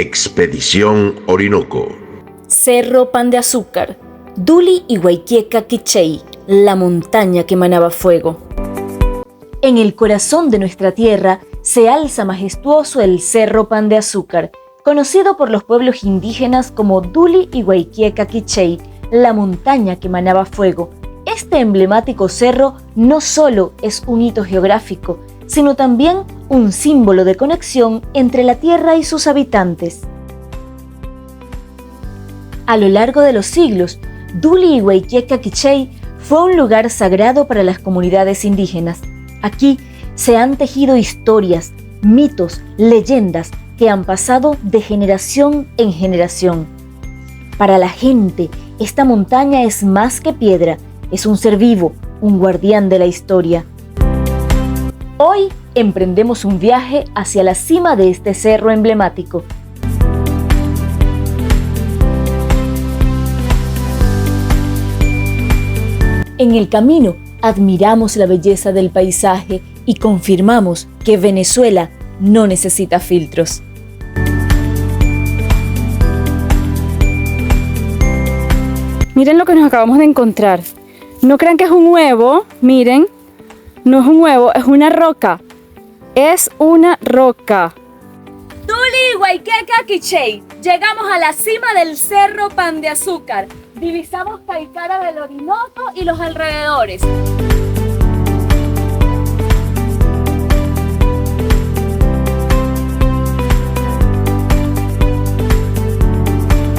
Expedición Orinoco. Cerro Pan de Azúcar, Duli y Guayquieca Quichey, la montaña que emanaba fuego. En el corazón de nuestra tierra se alza majestuoso el Cerro Pan de Azúcar, conocido por los pueblos indígenas como Duli y Guayquieca Quichey, la montaña que emanaba fuego. Este emblemático cerro no solo es un hito geográfico, sino también un símbolo de conexión entre la tierra y sus habitantes. A lo largo de los siglos, Duli y Guayquieca Quichey fue un lugar sagrado para las comunidades indígenas. Aquí se han tejido historias, mitos, leyendas que han pasado de generación en generación. Para la gente, esta montaña es más que piedra, es un ser vivo, un guardián de la historia. Hoy emprendemos un viaje hacia la cima de este cerro emblemático. En el camino, admiramos la belleza del paisaje y confirmamos que Venezuela no necesita filtros. Miren lo que nos acabamos de encontrar. No crean que es un huevo, miren. No es un huevo, es una roca. Es una roca. Duli y Guayquieca Quichey, llegamos a la cima del Cerro Pan de Azúcar. Divisamos Caicara del Orinoco y los alrededores.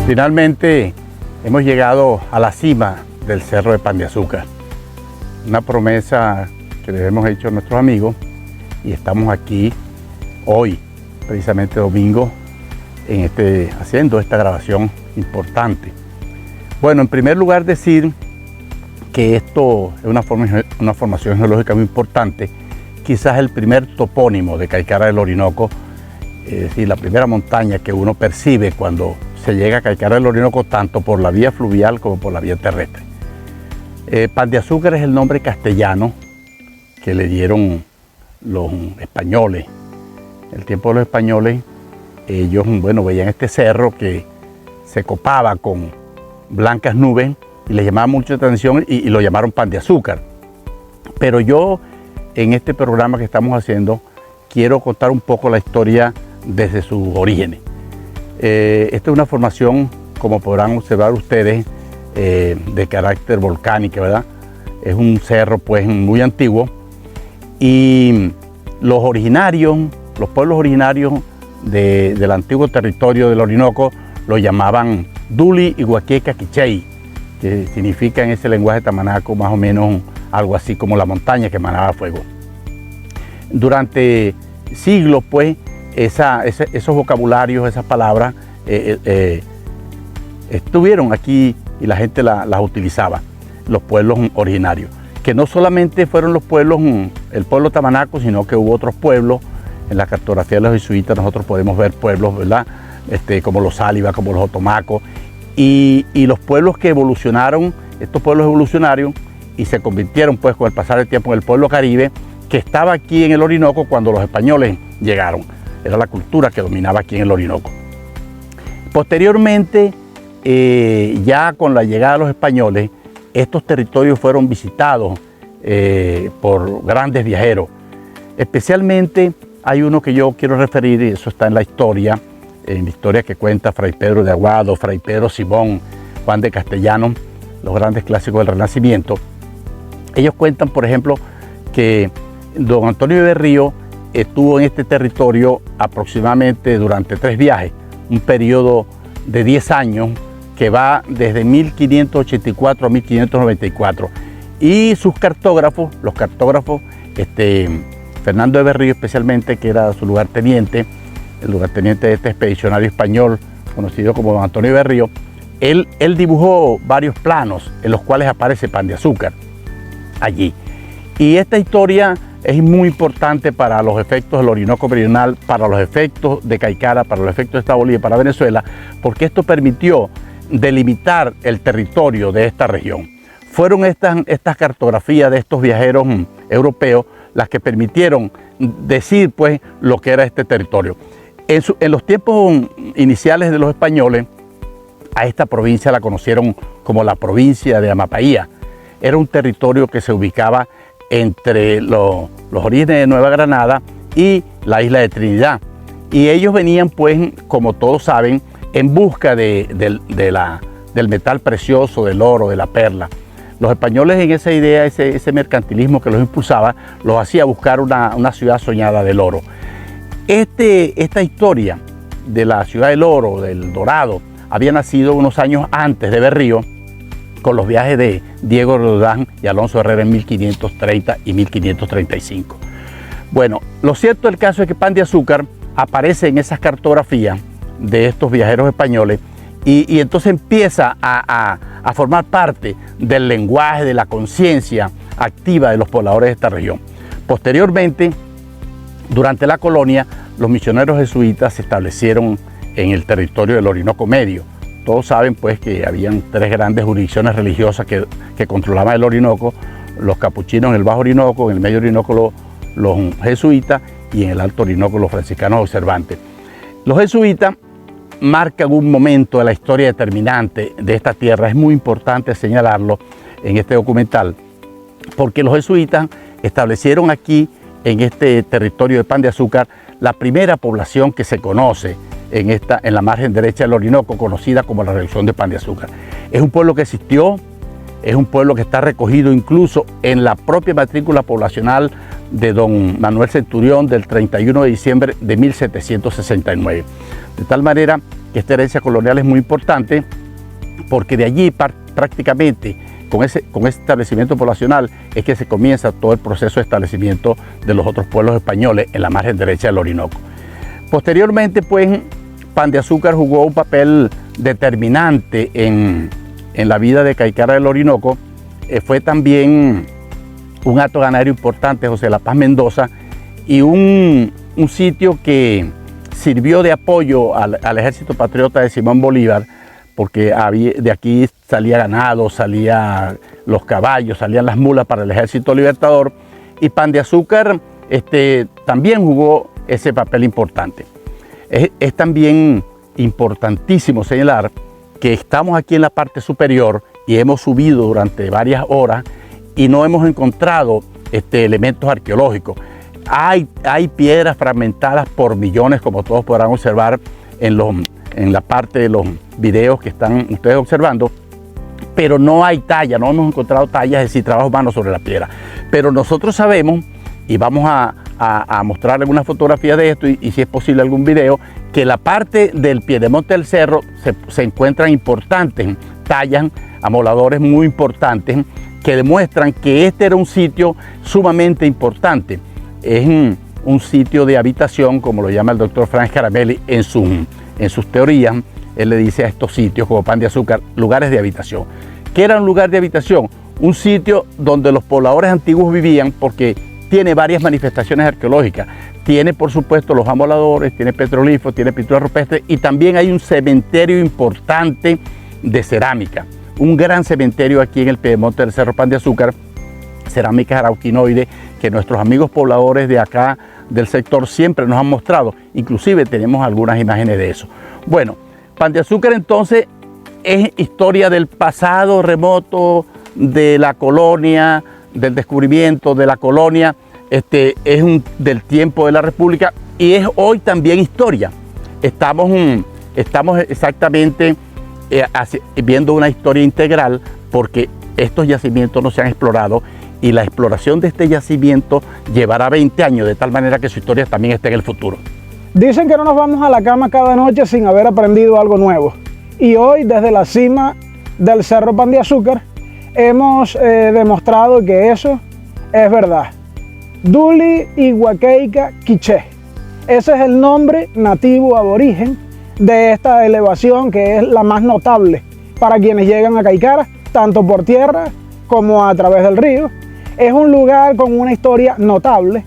Finalmente hemos llegado a la cima del Cerro de Pan de Azúcar. Una promesa que les hemos hecho a nuestros amigos y estamos aquí hoy, precisamente domingo, haciendo esta grabación importante. Bueno, en primer lugar decir que esto es una formación geológica muy importante, quizás el primer topónimo de Caicara del Orinoco, es decir, la primera montaña que uno percibe cuando se llega a Caicara del Orinoco, tanto por la vía fluvial como por la vía terrestre. Pan de Azúcar es el nombre castellano que le dieron los españoles. En el tiempo de los españoles, ellos veían este cerro que se copaba con blancas nubes y les llamaba mucho la atención y lo llamaron Pan de Azúcar. Pero yo, en este programa que estamos haciendo, quiero contar un poco la historia desde sus orígenes. Esta es una formación, como podrán observar ustedes, de carácter volcánico, ¿verdad? Es un cerro pues muy antiguo y los pueblos originarios del antiguo territorio del Orinoco lo llamaban Duli y Guayquieca Quichey, que significa en ese lenguaje tamanaco más o menos algo así como la montaña que emanaba fuego. Durante siglos pues esos vocabularios, esas palabras estuvieron aquí y la gente las utilizaba, los pueblos originarios, que no solamente fueron el pueblo tamanaco, sino que hubo otros pueblos. En la cartografía de los jesuitas nosotros podemos ver pueblos, ¿verdad? Como los Sáliva, como los otomacos, y los pueblos que evolucionaron, estos pueblos evolucionaron y se convirtieron pues con el pasar del tiempo en el pueblo caribe, que estaba aquí en el Orinoco cuando los españoles llegaron. Era la cultura que dominaba aquí en el Orinoco. Posteriormente, ya con la llegada de los españoles, estos territorios fueron visitados por grandes viajeros. Especialmente hay uno que yo quiero referir, y eso está en la historia que cuenta Fray Pedro de Aguado, Fray Pedro Simón, Juan de Castellano, los grandes clásicos del Renacimiento. Ellos cuentan, por ejemplo, que don Antonio de Berrío estuvo en este territorio aproximadamente durante 3 viajes, un periodo de 10 años que va desde 1584 a 1594. Y sus cartógrafos, Fernando de Berrío especialmente, que era su lugarteniente, el lugarteniente de este expedicionario español conocido como don Antonio de Berrío, él dibujó varios planos en los cuales aparece Pan de Azúcar allí. Y esta historia es muy importante para los efectos del Orinoco Meridional, para los efectos de Caicara, para los efectos de esta Bolivia, para Venezuela, porque esto permitió delimitar el territorio de esta región. Fueron estas cartografías de estos viajeros europeos las que permitieron decir pues lo que era este territorio. En los tiempos iniciales de los españoles, a esta provincia la conocieron como la provincia de Amapáía. Era un territorio que se ubicaba entre los orígenes de Nueva Granada y la isla de Trinidad. Y ellos venían, pues, como todos saben, en busca del metal precioso, del oro, de la perla. Los españoles, en esa idea, ese mercantilismo que los impulsaba, los hacía buscar una ciudad soñada del oro. Esta historia de la ciudad del oro, del Dorado, había nacido unos años antes de Berrío, con los viajes de Diego Roldán y Alonso Herrera en 1530 y 1535. Bueno, lo cierto del caso es que Pan de Azúcar aparece en esas cartografías de estos viajeros españoles y entonces empieza a formar parte del lenguaje, de la conciencia activa de los pobladores de esta región. Posteriormente, durante la colonia, los misioneros jesuitas se establecieron en el territorio del Orinoco Medio. Todos saben, pues, que habían tres grandes jurisdicciones religiosas que controlaban el Orinoco: los capuchinos en el Bajo Orinoco, en el Medio Orinoco los jesuitas y en el Alto Orinoco los franciscanos observantes. Los jesuitas marcan un momento de la historia determinante de esta tierra. Es muy importante señalarlo en este documental, porque los jesuitas establecieron aquí, en este territorio de Pan de Azúcar, la primera población que se conoce en la margen derecha del Orinoco, conocida como la región de Pan de Azúcar. Es un pueblo que existió, es un pueblo que está recogido incluso en la propia matrícula poblacional de don Manuel Centurión del 31 de diciembre de 1769. De tal manera que esta herencia colonial es muy importante, porque de allí prácticamente con ese establecimiento poblacional es que se comienza todo el proceso de establecimiento de los otros pueblos españoles en la margen derecha del Orinoco. Posteriormente, pues, Pan de Azúcar jugó un papel determinante en la vida de Caicara del Orinoco. Fue también un acto ganario importante José de la Paz Mendoza, y un sitio que sirvió de apoyo al ejército patriota de Simón Bolívar, porque de aquí salía ganado, salían los caballos, salían las mulas para el ejército libertador, y Pan de Azúcar también jugó ese papel importante. Es también importantísimo señalar que estamos aquí en la parte superior y hemos subido durante varias horas y no hemos encontrado elementos arqueológicos. Hay piedras fragmentadas por millones, como todos podrán observar en la parte de los videos que están ustedes observando, pero no hay talla, no hemos encontrado tallas, es decir, trabajo humano sobre la piedra. Pero nosotros sabemos, y vamos a mostrar algunas fotografías de esto y si es posible algún video, que la parte del piedemonte del cerro se encuentran importantes tallas, amoladores muy importantes, que demuestran que este era un sitio sumamente importante. Es un sitio de habitación, como lo llama el doctor Franz Caramelli en sus teorías. Él le dice a estos sitios como Pan de Azúcar, lugares de habitación. ¿Qué era un lugar de habitación? Un sitio donde los pobladores antiguos vivían, porque tiene varias manifestaciones arqueológicas. Tiene, por supuesto, los amoladores, tiene petroglifos, tiene pinturas rupestres, y también hay un cementerio importante de cerámica. Un gran cementerio aquí en el piedemonte del Cerro Pan de Azúcar, cerámica arauquinoide, que nuestros amigos pobladores de acá del sector siempre nos han mostrado. Inclusive tenemos algunas imágenes de eso. Bueno, Pan de Azúcar entonces es historia del pasado remoto, de la colonia, del descubrimiento de la colonia, es del tiempo de la República, y es hoy también historia. Estamos exactamente viendo una historia integral, porque estos yacimientos no se han explorado y la exploración de este yacimiento llevará 20 años, de tal manera que su historia también esté en el futuro. Dicen que no nos vamos a la cama cada noche sin haber aprendido algo nuevo. Y hoy, desde la cima del Cerro Pan de Azúcar, hemos demostrado que eso es verdad. Duli Iguaqueica Quiché. Ese es el nombre nativo aborigen de esta elevación, que es la más notable para quienes llegan a Caicara, tanto por tierra como a través del río. Es un lugar con una historia notable,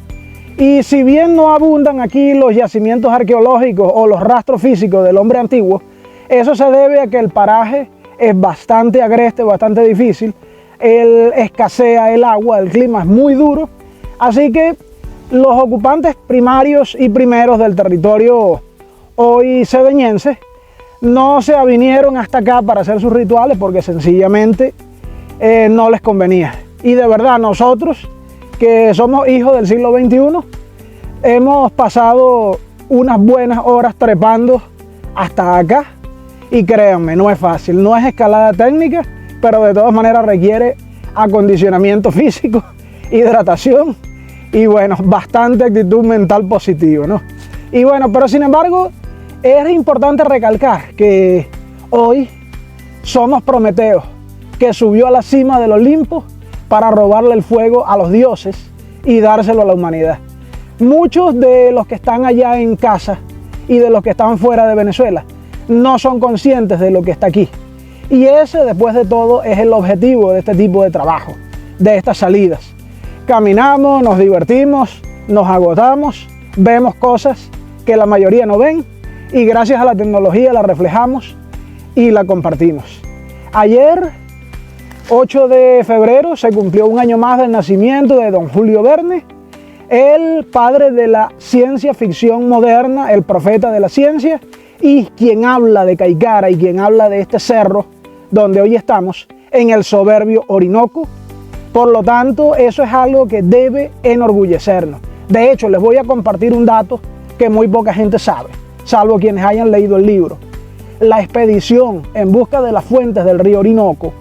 y si bien no abundan aquí los yacimientos arqueológicos o los rastros físicos del hombre antiguo, eso se debe a que el paraje es bastante agreste, bastante difícil, escasea el agua, el clima es muy duro, así que los ocupantes primarios y primeros del territorio hoy cedeñenses, no se vinieron hasta acá para hacer sus rituales porque sencillamente no les convenía. Y de verdad nosotros, que somos hijos del siglo XXI, hemos pasado unas buenas horas trepando hasta acá y créanme, no es fácil, no es escalada técnica, pero de todas maneras requiere acondicionamiento físico, hidratación y bueno, bastante actitud mental positiva, ¿no? Y bueno, pero sin embargo, es importante recalcar que hoy somos Prometeo, que subió a la cima del Olimpo para robarle el fuego a los dioses y dárselo a la humanidad. Muchos de los que están allá en casa y de los que están fuera de Venezuela no son conscientes de lo que está aquí. Y ese, después de todo, es el objetivo de este tipo de trabajo, de estas salidas. Caminamos, nos divertimos, nos agotamos, vemos cosas que la mayoría no ven y gracias a la tecnología la reflejamos y la compartimos. Ayer, 8 de febrero, se cumplió un año más del nacimiento de don Julio Verne, el padre de la ciencia ficción moderna, el profeta de la ciencia, y quien habla de Caicara y quien habla de este cerro donde hoy estamos, en el soberbio Orinoco. Por lo tanto, eso es algo que debe enorgullecernos. De hecho, les voy a compartir un dato que muy poca gente sabe, salvo quienes hayan leído el libro. La expedición en busca de las fuentes del río Orinoco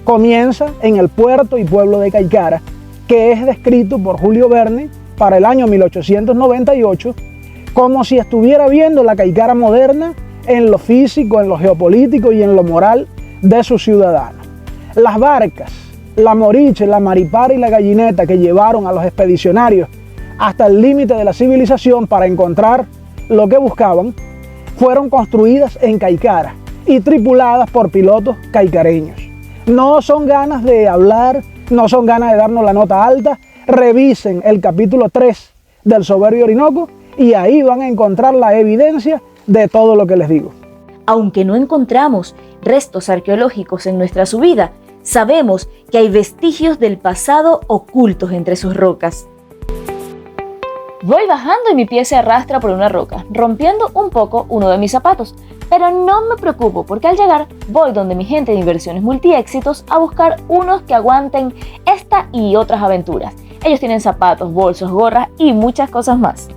comienza en el puerto y pueblo de Caicara, que es descrito por Julio Verne para el año 1898, como si estuviera viendo la Caicara moderna en lo físico, en lo geopolítico y en lo moral de sus ciudadanos. Las barcas, la Moriche, la Maripara y la Gallineta que llevaron a los expedicionarios hasta el límite de la civilización para encontrar lo que buscaban, fueron construidas en Caicara y tripuladas por pilotos caicareños. No son ganas de hablar, no son ganas de darnos la nota alta. Revisen el capítulo 3 del soberbio Orinoco y ahí van a encontrar la evidencia de todo lo que les digo. Aunque no encontramos restos arqueológicos en nuestra subida, sabemos que hay vestigios del pasado ocultos entre sus rocas. Voy bajando y mi pie se arrastra por una roca, rompiendo un poco uno de mis zapatos. Pero no me preocupo porque al llegar voy donde mi gente de Inversiones Multiéxitos a buscar unos que aguanten esta y otras aventuras. Ellos tienen zapatos, bolsos, gorras y muchas cosas más.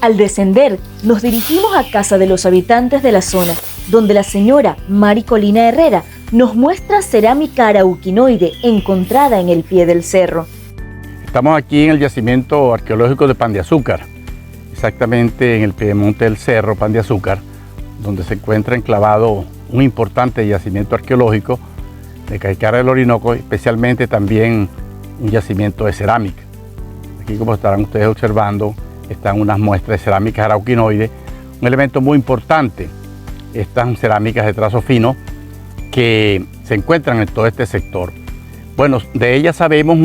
Al descender, nos dirigimos a casa de los habitantes de la zona, donde la señora Mari Colina Herrera nos muestra cerámica arauquinoide encontrada en el pie del cerro. Estamos aquí en el yacimiento arqueológico de Pan de Azúcar, exactamente en el piedemonte del cerro Pan de Azúcar, donde se encuentra enclavado un importante yacimiento arqueológico de Caicara del Orinoco, especialmente también un yacimiento de cerámica. Aquí, como estarán ustedes observando, están unas muestras de cerámicas arauquinoides, un elemento muy importante, estas cerámicas de trazo fino que se encuentran en todo este sector. Bueno, de ellas sabemos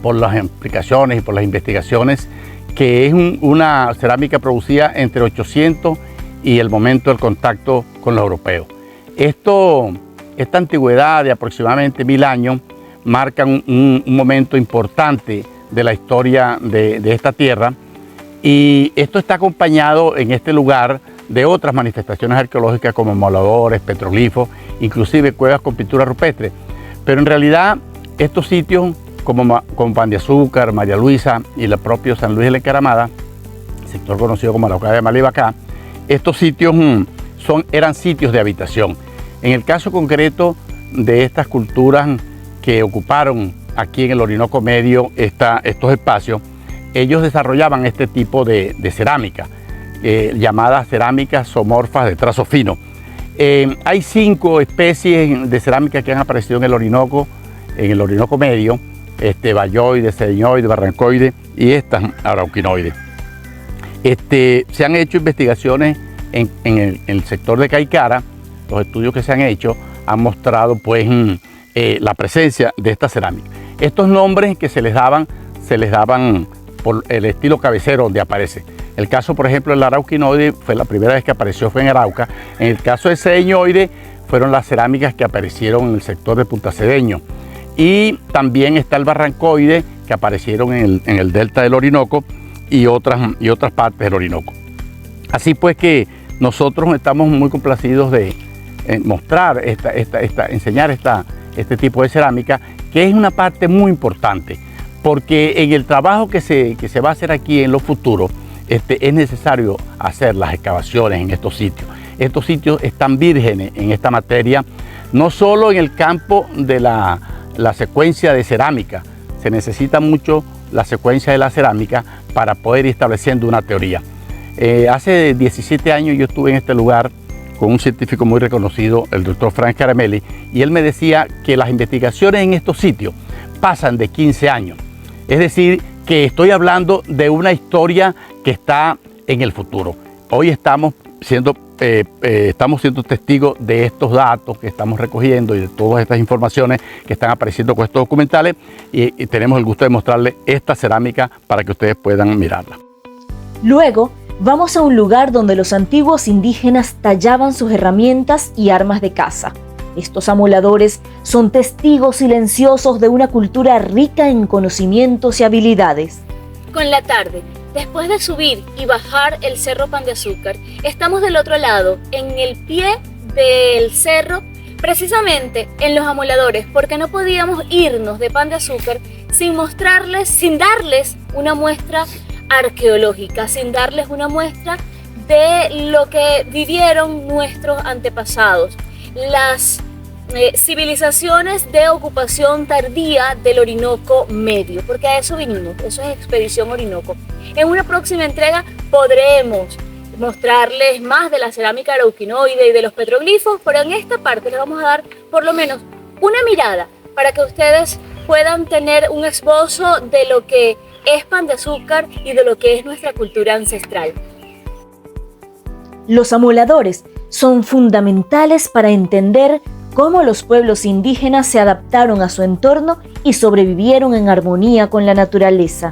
por las implicaciones y por las investigaciones que es una cerámica producida entre 800 y el momento del contacto con los europeos. Esta antigüedad de aproximadamente 1000 años marca un momento importante de la historia de esta tierra, y esto está acompañado en este lugar de otras manifestaciones arqueológicas como moladores, petroglifos, inclusive cuevas con pintura rupestre. Pero en realidad estos sitios como Pan de Azúcar, María Luisa y el propio San Luis de la Encaramada, sector conocido como la Ocada de Malibacá, estos sitios eran sitios de habitación. En el caso concreto de estas culturas que ocuparon aquí en el Orinoco Medio estos espacios, ellos desarrollaban este tipo de cerámica, llamadas cerámicas zoomorfas de trazo fino. Hay 5 especies de cerámica que han aparecido en el Orinoco Medio, bayoide, cedeñoide, barrancoide y estas arauquinoides. Se han hecho investigaciones en el sector de Caicara. Los estudios que se han hecho han mostrado pues la presencia de esta cerámica. Estos nombres que se les daban por el estilo cabecero donde aparece. El caso, por ejemplo, del arauquinoide fue la primera vez que apareció fue en Arauca. En el caso del cedeñoide fueron las cerámicas que aparecieron en el sector de Punta Cedeño. Y también está el barrancoide, que aparecieron en el delta del Orinoco y otras partes del Orinoco. Así pues que nosotros estamos muy complacidos de mostrar, enseñar este tipo de cerámica, que es una parte muy importante, porque en el trabajo que se va a hacer aquí en lo futuro, es necesario hacer las excavaciones en estos sitios. Estos sitios están vírgenes en esta materia, no solo en el campo de la secuencia de cerámica, se necesita mucho la secuencia de la cerámica para poder ir estableciendo una teoría. Hace 17 años yo estuve en este lugar con un científico muy reconocido, el doctor Frank Caramelli, y él me decía que las investigaciones en estos sitios pasan de 15 años. Es decir, que estoy hablando de una historia que está en el futuro. Hoy estamos siendo testigos de estos datos que estamos recogiendo y de todas estas informaciones que están apareciendo con estos documentales y tenemos el gusto de mostrarles esta cerámica para que ustedes puedan mirarla. Luego, vamos a un lugar donde los antiguos indígenas tallaban sus herramientas y armas de caza. Estos amoladores son testigos silenciosos de una cultura rica en conocimientos y habilidades. Con la tarde, después de subir y bajar el Cerro Pan de Azúcar, estamos del otro lado, en el pie del cerro, precisamente en los amoladores, porque no podíamos irnos de Pan de Azúcar sin darles una muestra arqueológica, sin darles una muestra de lo que vivieron nuestros antepasados, las civilizaciones de ocupación tardía del Orinoco Medio, porque a eso vinimos, eso es Expedición Orinoco. En una próxima entrega podremos mostrarles más de la cerámica arauquinoide y de los petroglifos, pero en esta parte les vamos a dar por lo menos una mirada para que ustedes puedan tener un esbozo de lo que es Pan de Azúcar y de lo que es nuestra cultura ancestral. Los amoladores son fundamentales para entender cómo los pueblos indígenas se adaptaron a su entorno y sobrevivieron en armonía con la naturaleza.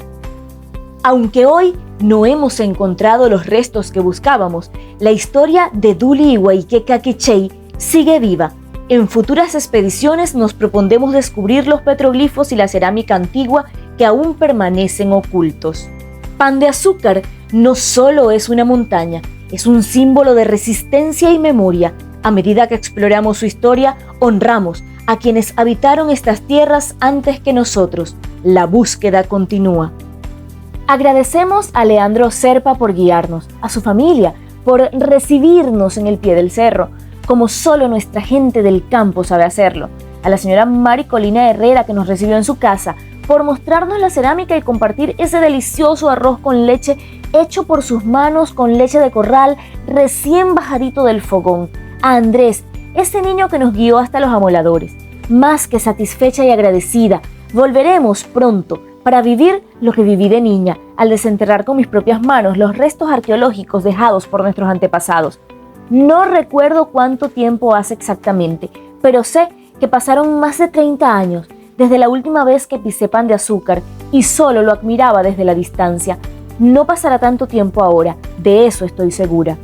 Aunque hoy no hemos encontrado los restos que buscábamos, la historia de Duli y Guayqueca Quichey sigue viva. En futuras expediciones nos propondremos descubrir los petroglifos y la cerámica antigua que aún permanecen ocultos. Pan de Azúcar no solo es una montaña, es un símbolo de resistencia y memoria. A medida que exploramos su historia, honramos a quienes habitaron estas tierras antes que nosotros. La búsqueda continúa. Agradecemos a Leandro Serpa por guiarnos, a su familia por recibirnos en el pie del cerro, como solo nuestra gente del campo sabe hacerlo, a la señora Mari Colina Herrera que nos recibió en su casa, por mostrarnos la cerámica y compartir ese delicioso arroz con leche hecho por sus manos con leche de corral recién bajadito del fogón. A Andrés, ese niño que nos guió hasta los amoladores. Más que satisfecha y agradecida, volveremos pronto para vivir lo que viví de niña, al desenterrar con mis propias manos los restos arqueológicos dejados por nuestros antepasados. No recuerdo cuánto tiempo hace exactamente, pero sé que pasaron más de 30 años desde la última vez que pisé Pan de Azúcar y solo lo admiraba desde la distancia. No pasará tanto tiempo ahora, de eso estoy segura.